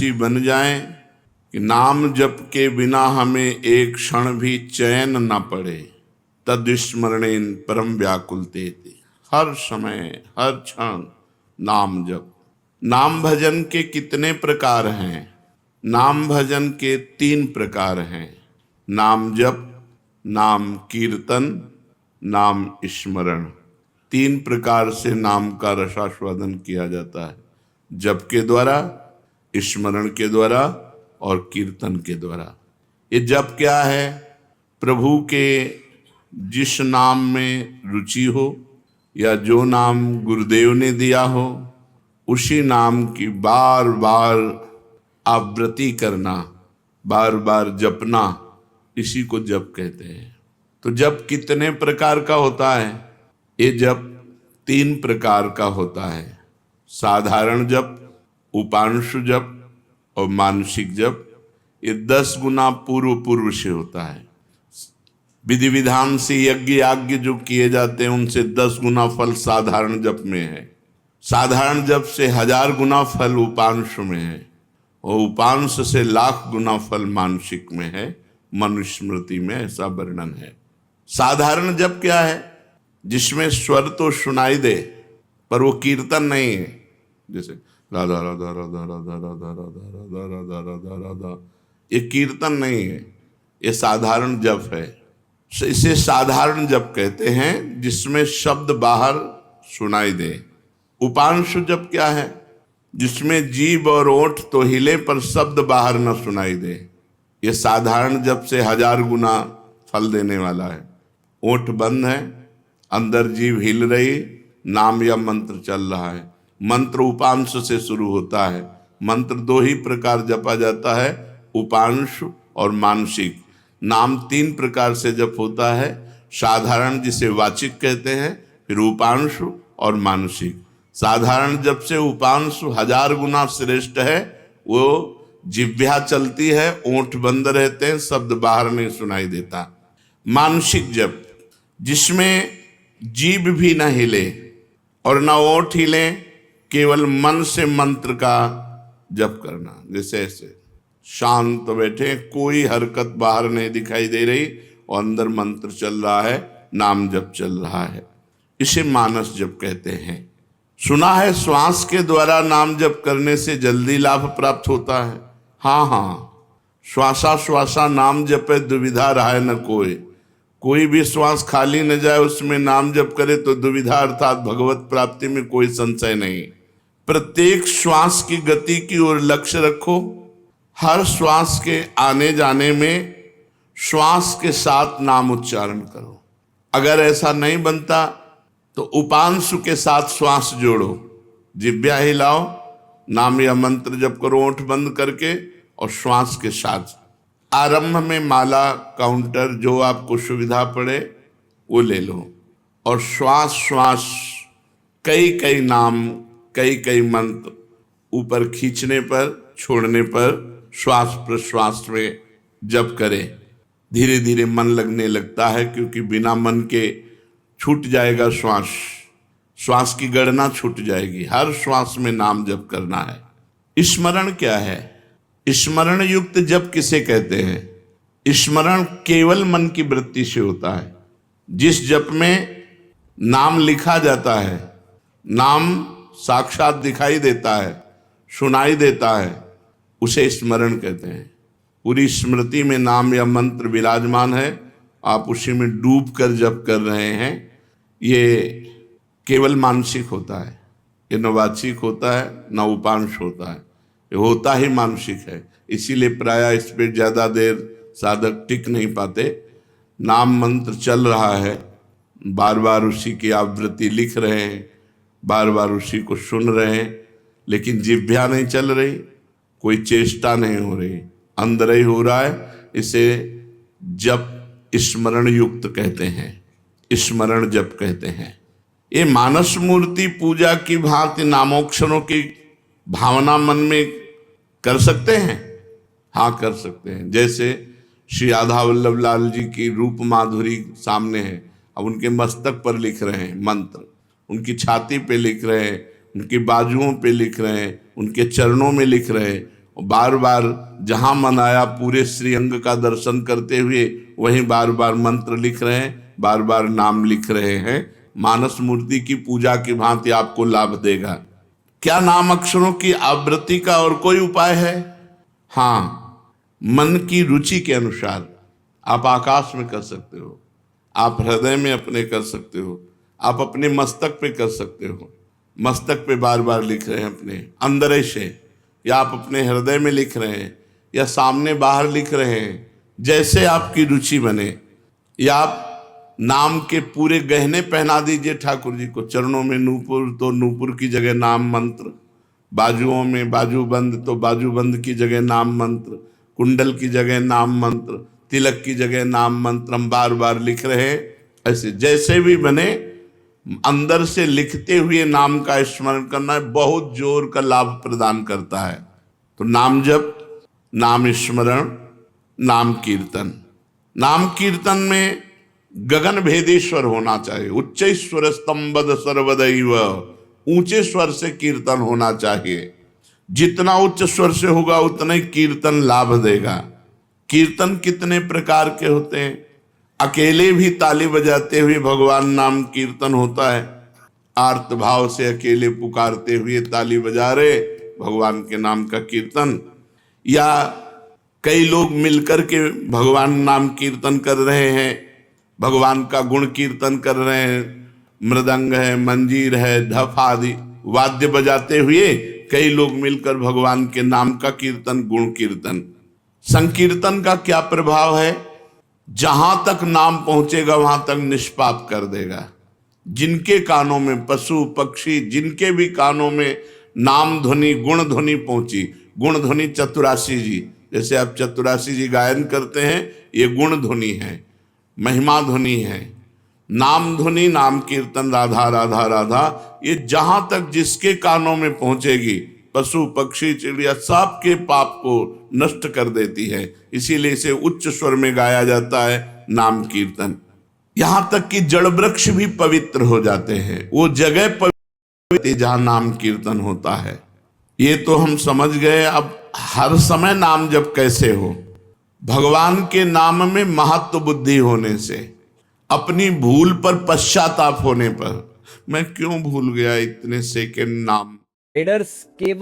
ऐसी बन जाए कि नाम जप के बिना हमें एक क्षण भी चैन न पड़े। तद स्मरणेन परम व्याकुल तेति। हर समय हर क्षण नाम जप। नाम भजन के कितने प्रकार हैं? नाम भजन के 3 प्रकार हैं। नाम जप, नाम कीर्तन, नाम स्मरण। 3 प्रकार से नाम का रसास्वादन किया जाता है, जप के द्वारा, स्मरण के द्वारा और कीर्तन के द्वारा। ये जप क्या है? प्रभु के जिस नाम में रुचि हो या जो नाम गुरुदेव ने दिया हो, उसी नाम की बार बार आवृत्ति करना, बार बार जपना, इसी को जप कहते हैं। तो जप कितने प्रकार का होता है? ये जप 3 प्रकार का होता है। साधारण जप, उपांशु जप और मानसिक जप। ये 10 गुना पूर्व से होता है। विधि विधान से यज्ञ याज्ञ जो किए जाते हैं, उनसे 10 गुना फल साधारण जप में है। साधारण जप से 1000 गुना फल उपांश में है और उपांश से लाख गुना फल मानसिक में है। मनुस्मृति में ऐसा वर्णन है। साधारण जप क्या है? जिसमें स्वर तो सुनाई दे पर वो कीर्तन नहीं है। जैसे राधा राधा राधा राधा राधा राधा राधा राधा राधा राधा, ये कीर्तन नहीं है, ये साधारण जप है। इसे साधारण जप कहते हैं, जिसमें शब्द बाहर सुनाई दे। उपांशु जप क्या है? जिसमें जीभ और ओठ तो हिले पर शब्द बाहर न सुनाई दे। ये साधारण जप से 1000 गुना फल देने वाला है। ओठ बंद है, अंदर जीभ हिल रही, नाम या मंत्र चल रहा है। मंत्र उपांश से शुरू होता है। मंत्र 2 ही प्रकार जपा जाता है, उपांश और मानसिक। नाम 3 प्रकार से जप होता है। साधारण जिसे वाचिक कहते हैं, फिर उपांशु और मानसिक। साधारण जप से उपांशु 1000 गुना श्रेष्ठ है। वो जिह्वा चलती है, ओंठ बंद रहते हैं, शब्द बाहर नहीं सुनाई देता। मानसिक जप, जिसमें जीभ भी न हिले और न ओठ हिले, केवल मन से मंत्र का जप करना। जैसे ऐसे शांत बैठे, कोई हरकत बाहर नहीं दिखाई दे रही और अंदर मंत्र चल रहा है, नाम जप चल रहा है। इसे मानस जप कहते हैं। सुना है श्वास के द्वारा नाम जप करने से जल्दी लाभ प्राप्त होता है। हाँ, श्वासा श्वासा नाम जपे दुविधा रहा न कोई। कोई भी श्वास खाली न जाए, उसमें नाम जप करे तो दुविधा अर्थात भगवत प्राप्ति में कोई संशय नहीं। प्रत्येक श्वास की गति की ओर लक्ष्य रखो। हर श्वास के आने जाने में श्वास के साथ नाम उच्चारण करो। अगर ऐसा नहीं बनता तो उपांशु के साथ श्वास जोड़ो, जिह्वा हिलाओ, नाम या मंत्र जप करो ओंठ बंद करके और श्वास के साथ। आरंभ में माला, काउंटर, जो आपको सुविधा पड़े वो ले लो और श्वास श्वास कई नाम, कई मंत्र ऊपर खींचने पर, छोड़ने पर श्वास प्रश्वास में जप करें। धीरे धीरे मन लगने लगता है, क्योंकि बिना मन के छूट जाएगा श्वास। श्वास की गणना छूट जाएगी। हर श्वास में नाम जप करना है। स्मरण क्या है? स्मरण युक्त जप किसे कहते हैं? स्मरण केवल मन की वृत्ति से होता है। जिस जप में नाम लिखा जाता है, नाम साक्षात दिखाई देता है, सुनाई देता है, उसे स्मरण कहते हैं। पूरी स्मृति में नाम या मंत्र विराजमान है, आप उसी में डूब कर जप कर रहे हैं। ये केवल मानसिक होता है, ये न वाचिक होता है न उपांश होता है, ये होता ही मानसिक है। इसीलिए प्रायः इस पर ज़्यादा देर साधक टिक नहीं पाते। नाम मंत्र चल रहा है, बार बार उसी की आवृत्ति लिख रहे हैं, बार बार उसी को सुन रहे हैं, लेकिन जिह्वा नहीं चल रही, कोई चेष्टा नहीं हो रही, अंदर ही हो रहा है। इसे जप स्मरण युक्त कहते हैं, स्मरण जप कहते हैं। ये मानस मूर्ति पूजा की भांति नामोक्षरों की भावना मन में कर सकते हैं। हाँ, कर सकते हैं। जैसे श्री राधा वल्लभ लाल जी की रूप माधुरी सामने है, अब उनके मस्तक पर लिख रहे हैं मंत्र, उनकी छाती पे लिख रहे हैं, उनकी बाजुओं पे लिख रहे हैं, उनके चरणों में लिख रहे हैं, बार बार जहां मन आया पूरे श्रीअंग का दर्शन करते हुए वहीं बार बार मंत्र लिख रहे हैं, बार बार नाम लिख रहे हैं। मानस मूर्ति की पूजा की भांति आपको लाभ देगा। क्या नाम अक्षरों की आवृत्ति का और कोई उपाय है? हाँ, मन की रुचि के अनुसार आप आकाश में कर सकते हो, आप हृदय में अपने कर सकते हो, आप अपने मस्तक पे कर सकते हो। मस्तक पे बार बार लिख रहे हैं अपने अंदर से, या आप अपने हृदय में लिख रहे हैं, या सामने बाहर लिख रहे हैं, जैसे आपकी रुचि बने। या आप नाम के पूरे गहने पहना दीजिए ठाकुर जी को। चरणों में नूपुर तो नूपुर की जगह नाम मंत्र, बाजुओं में बाजूबंद तो बाजूबंद की जगह नाम मंत्र, कुंडल की जगह नाम मंत्र, तिलक की जगह नाम मंत्र हम बार बार लिख रहे हैं। ऐसे जैसे भी बने अंदर से लिखते हुए नाम का स्मरण करना बहुत जोर का लाभ प्रदान करता है। तो नाम जप, नाम स्मरण, नाम कीर्तन। नाम कीर्तन में गगन भेदी स्वर होना चाहिए। उच्च स्वर स्तंभद सर्वदैव, ऊंचे स्वर से कीर्तन होना चाहिए। जितना उच्च स्वर से होगा उतना ही कीर्तन लाभ देगा। कीर्तन कितने प्रकार के होते हैं? अकेले भी ताली बजाते हुए भगवान नाम कीर्तन होता है। आर्त भाव से अकेले पुकारते हुए ताली बजा रहे भगवान के नाम का कीर्तन, या कई लोग मिलकर के भगवान नाम कीर्तन कर रहे हैं, भगवान का गुण कीर्तन कर रहे हैं। मृदंग है, मंजीर है, ढफ आदि वाद्य बजाते हुए कई लोग मिलकर भगवान के नाम का कीर्तन, गुण कीर्तन। संकीर्तन का क्या प्रभाव है? जहां तक नाम पहुंचेगा वहां तक निष्पाप कर देगा। जिनके कानों में, पशु पक्षी जिनके भी कानों में नाम ध्वनि, गुण ध्वनि पहुंची, गुण ध्वनि चतुरासी जी, जैसे आप चतुरासी जी गायन करते हैं, ये गुण ध्वनि है, महिमा ध्वनि है। नाम ध्वनि, नाम कीर्तन, राधा राधा राधा, ये जहां तक जिसके कानों में पहुंचेगी, पशु पक्षी चिड़िया सबके पाप को नष्ट कर देती है। इसीलिए इसे उच्च स्वर में गाया जाता है नाम कीर्तन। यहां तक कि जड़ वृक्ष भी पवित्र हो जाते हैं, वो जगह पवित्र जहां नाम कीर्तन होता है। ये तो हम समझ गए। अब हर समय नाम जप कैसे हो? भगवान के नाम में महत्व बुद्धि होने से, अपनी भूल पर पश्चाताप होने पर। मैं क्यों भूल गया इतने सेकंड नाम। ट्रेडर्स केवल